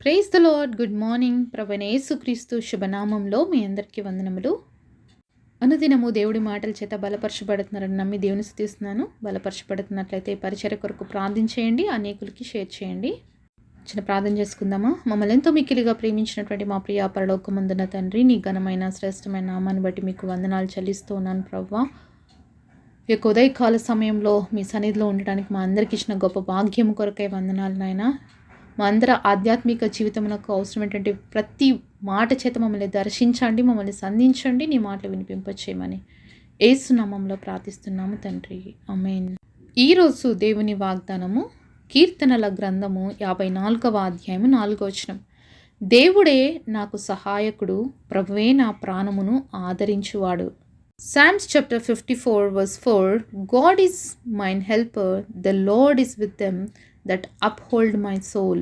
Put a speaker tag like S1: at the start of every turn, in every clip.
S1: Praise the Lord. Good morning. ప్రభువైన యేసుక్రీస్తు శుభనామంలో మీ అందరికీ వందనములు. అనుదినము దేవుడి మాటల చేత బలపరచబడుతున్నారని నమ్మి దేవుని స్తుతిస్తున్నాను. బలపరచబడుతున్నట్లయితే పరిచర్య కొరకు ప్రార్థించేయండి, అనేకులకి షేర్ చేయండి. చిన్న ప్రార్థన చేసుకుందామా. మమ్మల్ని ఎంతో మిక్కిలిగా ప్రేమించినటువంటి మా ప్రియ పరలోకమందున తండ్రి, నీ ఘనమైన శ్రేష్టమైన నామాన్ని బట్టి మీకు వందనాలు చెల్లిస్తూ ఉన్నాను ప్రభువా. ఈ యొక్క ఉదయకాల సమయంలో మీ సన్నిధిలో ఉండడానికి మా అందరికి ఇచ్చిన గొప్ప భాగ్యం కొరకై వందనాలు నాయన. మా అందరి ఆధ్యాత్మిక జీవితమునకు అవసరమైనటువంటి ప్రతి మాట చేత మమ్మల్ని దర్శించండి, మమ్మల్ని సంధించండి, నీ మాటలు వినిపింపచేయమని యేసు నామములో ప్రార్థిస్తున్నాము తండ్రి, ఆమేన్. ఈరోజు దేవుని వాగ్దానము కీర్తనల గ్రంథము 54వ అధ్యాయము 4వ వచనం. దేవుడే నాకు సహాయకుడు, ప్రభువే నా ప్రాణమును ఆదరించువాడు. Psalms chapter 54 verse 4, God is mine helper, the Lord is with them that uphold my soul.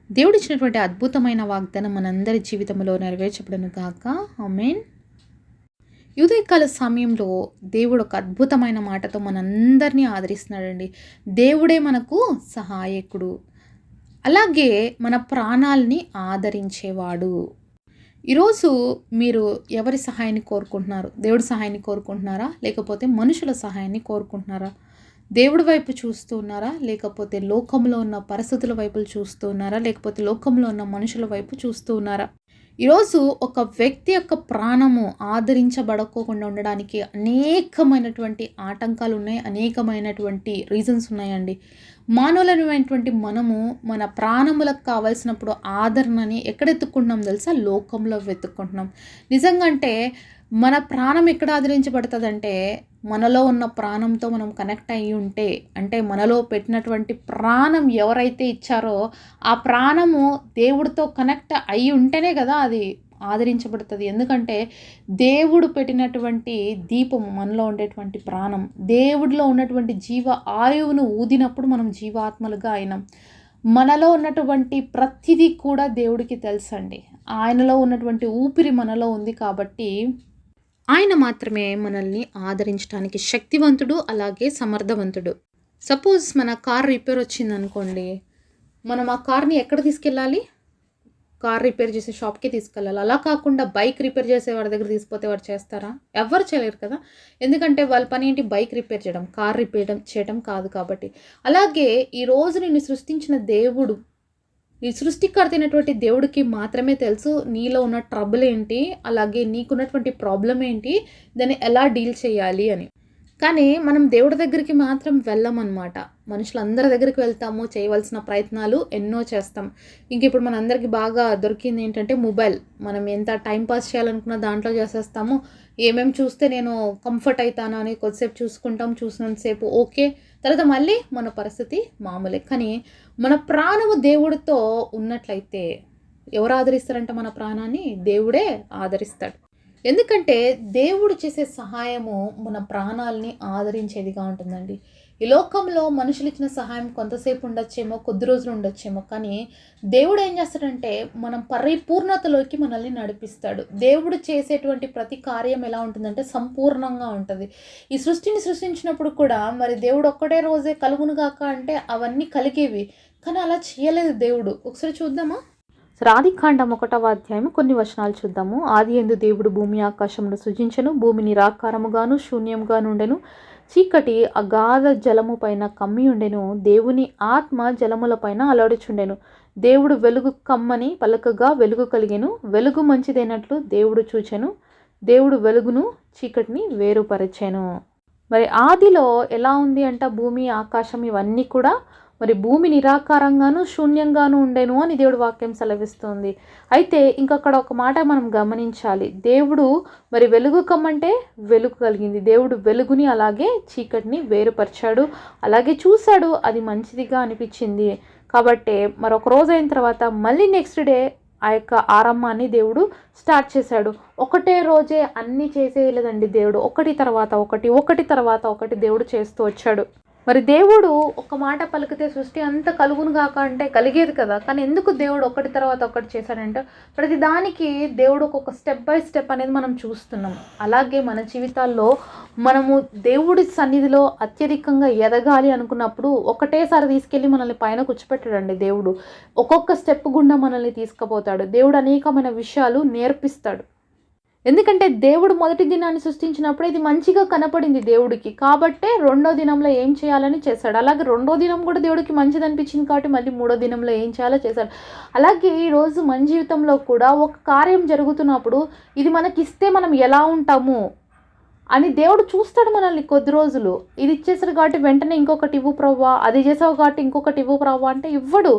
S1: దేవుడిచ్చినటువంటి అద్భుతమైన వాగ్దానం మనందరి జీవితంలో నెరవేర్చబడును గాక, ఆమేన్. ఉదయకాల సమయంలో దేవుడు ఒక అద్భుతమైన మాటతో మనందరినీ ఆదరిస్తున్నాడండి. దేవుడే మనకు సహాయకుడు, అలాగే మన ప్రాణాలని ఆదరించేవాడు. ఈరోజు మీరు ఎవరి సహాయాన్ని కోరుకుంటున్నారు? దేవుడి సహాయాన్ని కోరుకుంటున్నారా, లేకపోతే మనుషుల సహాయాన్ని కోరుకుంటున్నారా? దేవుడి వైపు చూస్తూ ఉన్నారా, లేకపోతే లోకంలో ఉన్న పరిస్థితుల వైపు చూస్తూ ఉన్నారా, లేకపోతే లోకంలో ఉన్న మనుషుల వైపు చూస్తూ ఉన్నారా? ఈరోజు ఒక వ్యక్తి యొక్క ప్రాణము ఆదరించబడకోకుండా ఉండడానికి అనేకమైనటువంటి ఆటంకాలు ఉన్నాయి, అనేకమైనటువంటి రీజన్స్ ఉన్నాయండి. మానవులైనటువంటి మనము మన ప్రాణములకు కావాల్సినప్పుడు ఆదరణని ఎక్కడ ఎత్తుకుంటున్నాం తెలుసా? లోకంలో వెతుక్కుంటున్నాం. నిజంగా అంటే మన ప్రాణం ఎక్కడ ఆదరించబడుతుందంటే మనలో ఉన్న ప్రాణంతో మనం కనెక్ట్ అయ్యి ఉంటే, అంటే మనలో పెట్టినటువంటి ప్రాణం ఎవరైతే ఇచ్చారో ఆ ప్రాణము దేవుడితో కనెక్ట్ అయ్యి ఉంటేనే కదా అది ఆదరించబడుతుంది. ఎందుకంటే దేవుడు పెట్టినటువంటి దీపం మనలో ఉండేటువంటి ప్రాణం, దేవుడిలో ఉన్నటువంటి జీవ ఆయువును ఊదినప్పుడు మనం జీవాత్మలుగా అయినాం. మనలో ఉన్నటువంటి ప్రతిదీ కూడా దేవుడికి తెలుసండి. ఆయనలో ఉన్నటువంటి ఊపిరి మనలో ఉంది కాబట్టి ఆయన మాత్రమే మనల్ని ఆదరించడానికి శక్తివంతుడు, అలాగే సమర్థవంతుడు. సపోజ్ మన కార్ రిపేర్ వచ్చింది అనుకోండి, మనం ఆ కార్ని ఎక్కడ తీసుకెళ్ళాలి? కార్ రిపేర్ చేసే షాప్కి తీసుకెళ్ళాలి. అలా కాకుండా బైక్ రిపేర్ చేసే వాడి దగ్గర తీసుకుపోతే వాడు చేస్తారా? ఎవరు చేయలేరు కదా. ఎందుకంటే వాళ్ళ పని ఏంటి? బైక్ రిపేర్ చేయడం, కార్ రిపేర్ చేయడం కాదు కాబట్టి. అలాగే ఈరోజు నిన్ను సృష్టించిన దేవుడు, ఈ సృష్టికర్త అయినటువంటి దేవుడికి మాత్రమే తెలుసు నీలో ఉన్న ట్రబుల్ ఏంటి, అలాగే నీకున్నటువంటి ప్రాబ్లం ఏంటి, దాన్ని ఎలా డీల్ చేయాలి అని. కానీ మనం దేవుడి దగ్గరికి మాత్రం వెళ్ళమన్నమాట. మనుషులందరి దగ్గరికి వెళ్తాము, చేయవలసిన ప్రయత్నాలు ఎన్నో చేస్తాం. ఇంక ఇప్పుడు మనందరికీ బాగా దొరికింది ఏంటంటే మొబైల్. మనం ఎంత టైం పాస్ చేయాలనుకున్న దాంట్లో చేసేస్తాము. ఏమేమి చూస్తే నేను కంఫర్ట్ అవుతాను అని కొద్దిసేపు చూసుకుంటాం, చూసినంతసేపు ఓకే, తర్వాత మళ్ళీ మన పరిస్థితి మామూలే. కానీ మన ప్రాణము దేవుడితో ఉన్నట్లయితే ఎవరు ఆదరిస్తారంట? మన ప్రాణాన్ని దేవుడే ఆదరిస్తాడు. ఎందుకంటే దేవుడు చేసే సహాయము మన ప్రాణాలని ఆదరించేదిగా ఉంటుందండి. ఈ లోకంలో మనుషులు ఇచ్చిన సహాయం కొంతసేపు ఉండొచ్చేమో, కొద్ది రోజులు ఉండొచ్చేమో, కానీ దేవుడు ఏం చేస్తాడంటే మనం పరిపూర్ణతలోకి మనల్ని నడిపిస్తాడు. దేవుడు చేసేటువంటి ప్రతి కార్యం ఎలా ఉంటుందంటే సంపూర్ణంగా ఉంటుంది. ఈ సృష్టిని సృష్టించినప్పుడు కూడా మరి దేవుడు ఒక్కటే రోజే కలుగునుగాక అంటే అవన్నీ కలిగేవి, కానీ అలా చేయలేదు దేవుడు. ఒకసారి చూద్దామా? ఆదికాండం 1వ అధ్యాయము కొన్ని వచనాలు చూద్దాము. ఆదియందు దేవుడు భూమి ఆకాశమును సృజించెను, భూమి నిరాకారముగాను శూన్యముగా నుండెను, చీకటి అగాధ జలము పైన కమ్మి ఉండెను, దేవుని ఆత్మ జలముల పైన అలడుచుండెను. దేవుడు వెలుగు కమ్మని పలకగా వెలుగు కలిగెను, వెలుగు మంచిదైనట్లు దేవుడు చూచెను, దేవుడు వెలుగును చీకటిని వేరుపరచెను. మరి ఆదిలో ఎలా ఉంది అంట? భూమి ఆకాశం ఇవన్నీ కూడా మరి భూమి నిరాకారంగాను శూన్యంగాను ఉండేను అని దేవుడు వాక్యం సెలవిస్తుంది. అయితే ఇంకక్కడ ఒక మాట మనం గమనించాలి. దేవుడు మరి వెలుగు కమ్మంటే వెలుగు కలిగింది. దేవుడు వెలుగుని అలాగే చీకటిని వేరుపరిచాడు, అలాగే చూశాడు, అది మంచిదిగా అనిపించింది. కాబట్టి మరొక రోజు అయిన తర్వాత మళ్ళీ నెక్స్ట్ డే ఆ యొక్క ఆరంభాన్ని దేవుడు స్టార్ట్ చేశాడు. ఒకటే రోజే అన్నీ చేసేయలేదండి దేవుడు. ఒకటి తర్వాత ఒకటి, ఒకటి తర్వాత ఒకటి దేవుడు చేస్తూ వచ్చాడు. మరి దేవుడు ఒక మాట పలికితే సృష్టి అంతా కలుగును గాక అంటే కలిగేది కదా. కానీ ఎందుకు దేవుడు ఒకటి తర్వాత ఒకటి చేశాడంటే ప్రతి దానికి దేవుడు ఒక్కొక్క స్టెప్ బై స్టెప్ అనేది మనం చూస్తున్నాం. అలాగే మన జీవితాల్లో మనము దేవుడి సన్నిధిలో అత్యధికంగా ఎదగాలి అనుకున్నప్పుడు ఒకటేసారి తీసుకెళ్ళి మనల్ని పైన కూర్చోపెట్టాడండి దేవుడు. ఒక్కొక్క స్టెప్ గుండా మనల్ని తీసుకుపోతాడు. దేవుడు అనేకమైన విషయాలు నేర్పిస్తాడు. ఎందుకంటే దేవుడు మొదటి దినాన్ని సృష్టించినప్పుడు ఇది మంచిగా కనపడింది దేవుడికి, కాబట్టే రెండో దినంలో ఏం చేయాలని చేశాడు. అలాగే రెండో దినం కూడా దేవుడికి మంచిది అనిపించింది కాబట్టి మళ్ళీ మూడో దినంలో ఏం చేయాలో చేశాడు. అలాగే ఈరోజు మన జీవితంలో కూడా ఒక కార్యం జరుగుతున్నప్పుడు ఇది మనకిస్తే మనం ఎలా ఉంటాము అని దేవుడు చూస్తాడు మనల్ని కొద్ది రోజులు. ఇది ఇచ్చేసారు కాబట్టి వెంటనే ఇంకొకటి ఇవ్వు ప్రవ్వా, అది చేసావు కాబట్టి ఇంకొకటి ఇవ్వు ప్రవ్వా అంటే ఇవ్వడు.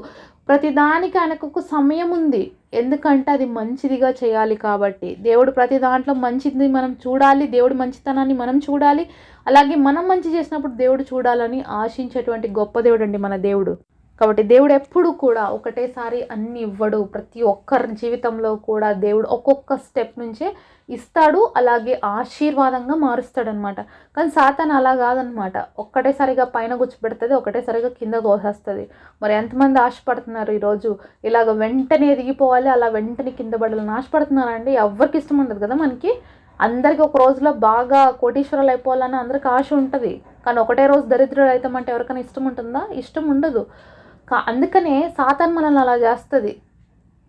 S1: ప్రతిదానికి ఆయనకు ఒక సమయం ఉంది. ఎందుకంటే అది మంచిదిగా చేయాలి కాబట్టి. దేవుడు ప్రతి దాంట్లో మంచిది మనం చూడాలి, దేవుడి మంచితనాన్ని మనం చూడాలి. అలాగే మనం మంచి చేసినప్పుడు దేవుడు చూడాలని ఆశించేటువంటి గొప్ప దేవుడు అండి మన దేవుడు. కాబట్టి దేవుడు ఎప్పుడు కూడా ఒకటేసారి అన్ని ఇవ్వడు. ప్రతి ఒక్కరి జీవితంలో కూడా దేవుడు ఒక్కొక్క స్టెప్ నుంచే ఇస్తాడు, అలాగే ఆశీర్వాదంగా మారుస్తాడనమాట. కానీ సాతాను అలా కాదనమాట. ఒక్కటేసారిగా పైన కూర్చోబెడుతుంది, ఒకటేసారిగా కింద కోసేస్తుంది. మరి ఎంతమంది ఆశపడుతున్నారు ఈరోజు ఇలాగ వెంటనే ఎదిగిపోవాలి, అలా వెంటనే కింద పడాలని ఆశపడుతున్నారండి? ఎవరికి ఇష్టం ఉండదు కదా మనకి. అందరికీ ఒక రోజులో బాగా కోటీశ్వరాలు అయిపోవాలని అందరికి ఆశ ఉంటుంది. కానీ ఒకటే రోజు దరిద్రులు అవుతామంటే ఎవరికైనా ఇష్టం ఉంటుందా? ఇష్టం ఉండదు. అందుకనే సాతాను మనల్ని అలా చేస్తుంది.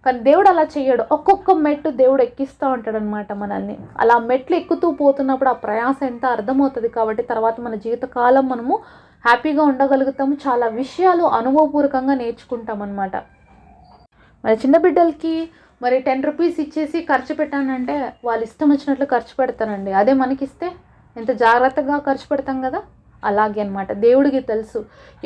S1: కానీ దేవుడు అలా చేయడు. ఒక్కొక్క మెట్టు దేవుడు ఎక్కిస్తూ ఉంటాడనమాట మనల్ని. అలా మెట్లు ఎక్కుతూ పోతున్నప్పుడు ఆ ప్రయాస ఎంత అర్థమవుతుంది. కాబట్టి తర్వాత మన జీవితకాలం మనము హ్యాపీగా ఉండగలుగుతాము. చాలా విషయాలు అనుభవపూర్వకంగా నేర్చుకుంటాం అనమాట. మరి చిన్న బిడ్డలకి మరి 10 రూపీస్ ఇచ్చేసి ఖర్చు పెట్టానంటే వాళ్ళు ఇష్టం వచ్చినట్లు ఖర్చు పెడతారండి. అదే మనకిస్తే ఎంత జాగ్రత్తగా ఖర్చు పెడతాం కదా. అలాగే అనమాట. దేవుడికి తెలుసు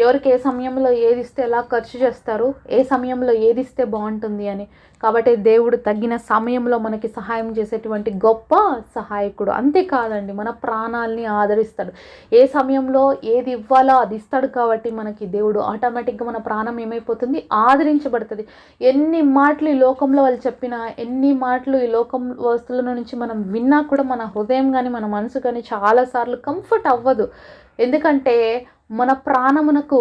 S1: ఎవరికి ఏ సమయంలో ఏది ఇస్తే ఎలా ఖర్చు చేస్తారు, ఏ సమయంలో ఏది ఇస్తే బాగుంటుంది అని. కాబట్టి దేవుడు తగిన సమయంలో మనకి సహాయం చేసేటువంటి గొప్ప సహాయకుడు. అంతేకాదండి, మన ప్రాణాలని ఆదరిస్తాడు. ఏ సమయంలో ఏది ఇవ్వాలో అది ఇస్తాడు. కాబట్టి మనకి దేవుడు ఆటోమేటిక్గా మన ప్రాణం ఏమైపోతుంది, ఆదరించబడుతుంది. ఎన్ని మాటలు ఈ లోకంలో వాళ్ళు చెప్పినా, ఎన్ని మాటలు ఈ లోకం వస్తువుల నుంచి మనం విన్నా కూడా మన హృదయం కానీ మన మనసు కానీ చాలాసార్లు కంఫర్ట్ అవ్వదు. ఎందుకంటే మన ప్రాణమునకు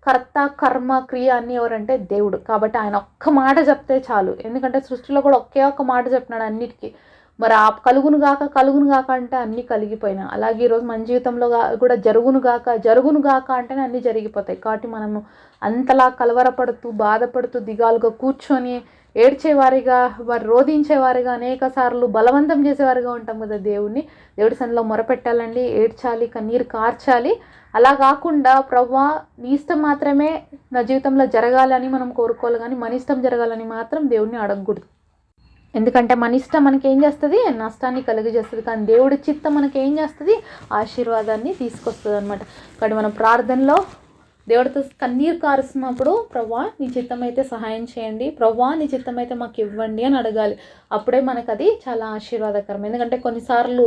S1: కర్త కర్మ క్రియ అన్నీ ఎవరంటే దేవుడు. కాబట్టి ఆయన ఒక్క మాట చెప్తే చాలు. ఎందుకంటే సృష్టిలో కూడా ఒకే ఒక్క మాట చెప్పినాడు అన్నిటికీ. మరి ఆ కలుగును గాక అంటే అన్నీ కలిగిపోయినా. అలాగే ఈరోజు మన జీవితంలో కూడా జరుగును గాక అంటేనే అన్నీ జరిగిపోతాయి. కాబట్టి మనము అంతలా కలవరపడుతూ బాధపడుతూ దిగాలుగా కూర్చొని ఏడ్చేవారిగా, వారు రోధించేవారిగా, అనేక సార్లు బలవంతం చేసేవారిగా ఉంటాం కదా దేవుడి సన్నిధిలో మొరపెట్టాలండి, ఏడ్చాలి, కన్నీరు కార్చాలి. అలా కాకుండా ప్రభువా నీ ఇష్టం మాత్రమే నా జీవితంలో జరగాలని మనం కోరుకోవాలి, కానీ మన ఇష్టం జరగాలని మాత్రం దేవుడిని అడగకూడదు. ఎందుకంటే మన ఇష్టం మనకి ఏం చేస్తుంది, నష్టాన్ని కలిగజేస్తుంది. కానీ దేవుడి చిత్తం మనకి ఏం చేస్తుంది, ఆశీర్వాదాన్ని తీసుకొస్తుంది అనమాట. కాబట్టి మనం ప్రార్థనలో దేవుడితో కన్నీరు కారుస్తున్నప్పుడు ప్రభువా నీ చిత్తం అయితే సహాయం చేయండి, ప్రభువా నీ చిత్తం అయితే మాకు ఇవ్వండి అని అడగాలి. అప్పుడే మనకు అది చాలా ఆశీర్వాదకరం. ఎందుకంటే కొన్నిసార్లు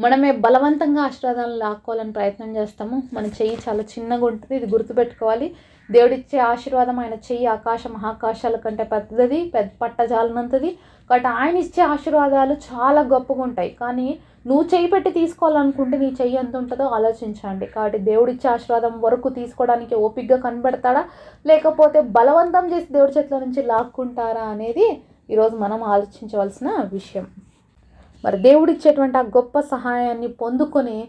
S1: మనమే బలవంతంగా ఆశీర్వాదాలు లాక్కోవాలని ప్రయత్నం చేస్తాము. మన చెయ్యి చాలా చిన్నగా ఉంటుంది, ఇది గుర్తుపెట్టుకోవాలి. దేవుడిచ్చే ఆశీర్వాదం ఆయన చెయ్యి ఆకాశ మహాకాశాల కంటే పెద్దది, పట్టజాలనంతది. కాబట్టి ఆయన ఇచ్చే ఆశీర్వాదాలు చాలా గొప్పగా ఉంటాయి. కానీ నువ్వు చెయ్యి పెట్టి తీసుకోవాలనుకుంటే నీ చెయ్యి ఎంత ఉంటుందో ఆలోచించండి. కాబట్టి దేవుడిచ్చే ఆశీర్వాదం వరకు తీసుకోవడానికి ఓపికగా కనబడతాడా, లేకపోతే బలవంతం చేసి దేవుడి చేతిలో నుంచి లాక్కుంటారా అనేది ఈరోజు మనం ఆలోచించవలసిన విషయం. మరి దేవుడిచ్చేటువంటి ఆ గొప్ప సహాయాన్ని పొందుకొని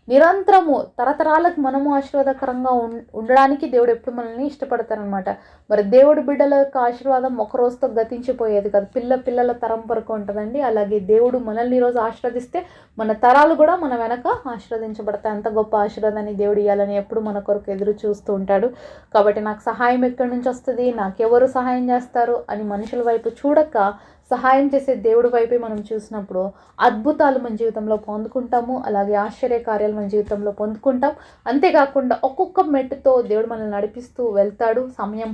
S1: నిరంతరము తరతరాలకు మనము ఆశీర్వాదకరంగా ఉండడానికి దేవుడు ఎప్పుడు మనల్ని ఇష్టపడతారనమాట. మరి దేవుడి బిడ్డల యొక్క ఆశీర్వాదం ఒక రోజుతో గతించిపోయేది కాదు, పిల్లల తరం వరకు ఉంటుందండి. అలాగే దేవుడు మనల్ని ఈరోజు ఆశీర్వదిస్తే మన తరాలు కూడా మన వెనక ఆశీర్వదించబడతాయి. అంత గొప్ప ఆశీర్వాదాన్ని దేవుడు ఇవ్వాలని ఎప్పుడు మన కొరకు ఎదురు చూస్తూ ఉంటాడు. కాబట్టి నాకు సహాయం ఎక్కడి నుంచి వస్తుంది, నాకెవరు సహాయం చేస్తారు అని మనుషుల వైపు చూడక సహాయం చేసే దేవుడి వైపే మనం చూసినప్పుడు అద్భుతాలు మన జీవితంలో పొందుకుంటాము. అలాగే ఆశ్చర్యకార్యాలు మన జీవితంలో పొందుకుంటాం. అంతేకాకుండా ఒక్కొక్క మెట్టుతో దేవుడు మనల్ని నడిపిస్తూ వెళ్తాడు. సమయం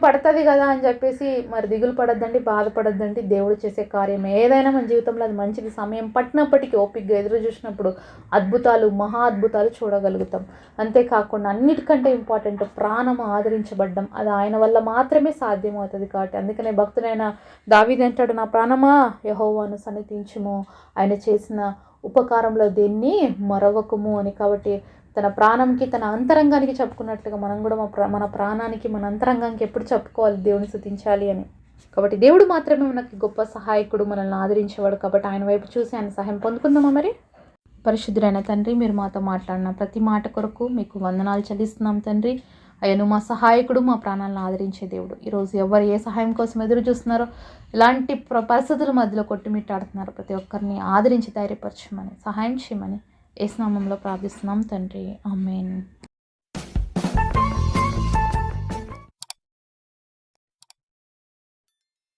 S1: పడుతుంది కదా అని చెప్పేసి మరి దిగులు పడద్దండి, బాధపడద్దండి. దేవుడు చేసే కార్యం ఏదైనా మన జీవితంలో అది మంచిది. సమయం పట్టినప్పటికీ ఓపికగా ఎదురు చూసినప్పుడు మహా అద్భుతాలు చూడగలుగుతాం. అంతేకాకుండా అన్నిటికంటే ఇంపార్టెంట్ ప్రాణము ఆదరించబడ్డం, అది ఆయన వల్ల మాత్రమే సాధ్యమవుతుంది. కాబట్టి అందుకనే భక్తుడైన దావీదు అంటాడు, నా ప్రాణమా యెహోవాను సన్నిధించుము, ఆయన చేసిన ఉపకారంలో దేన్ని మరవకుము అని. కాబట్టి తన ప్రాణంకి, తన అంతరంగానికి చెప్పుకున్నట్లుగా మనం కూడా మన ప్రాణానికి, మన అంతరంగానికి ఎప్పుడు చెప్పుకోవాలి దేవుని స్తుతించాలి అని. కాబట్టి దేవుడు మాత్రమే మనకి గొప్ప సహాయకుడు, మనల్ని ఆదరించేవాడు. కాబట్టి ఆయన వైపు చూసి ఆయన సహాయం పొందుకుందామా మరి. పరిశుద్ధుడైన తండ్రి, మీరు మాతో మాట్లాడిన ప్రతి మాట కొరకు మీకు వందనాలు చెల్లిస్తున్నాం తండ్రి. అయ్యను మా సహాయకుడు, మా ప్రాణాలను ఆదరించే దేవుడు. ఈరోజు ఎవరు ఏ సహాయం కోసం ఎదురు చూస్తున్నారో, ఇలాంటి పరిస్థితుల మధ్యలో కొట్టుమిట్టాడుతున్నారు, ప్రతి ఒక్కరిని ఆదరించి ధైర్యపరచమని, సహాయం చేయమని యేసు నామములో ప్రార్థిస్తున్నాం తండ్రి. ఆమేన్.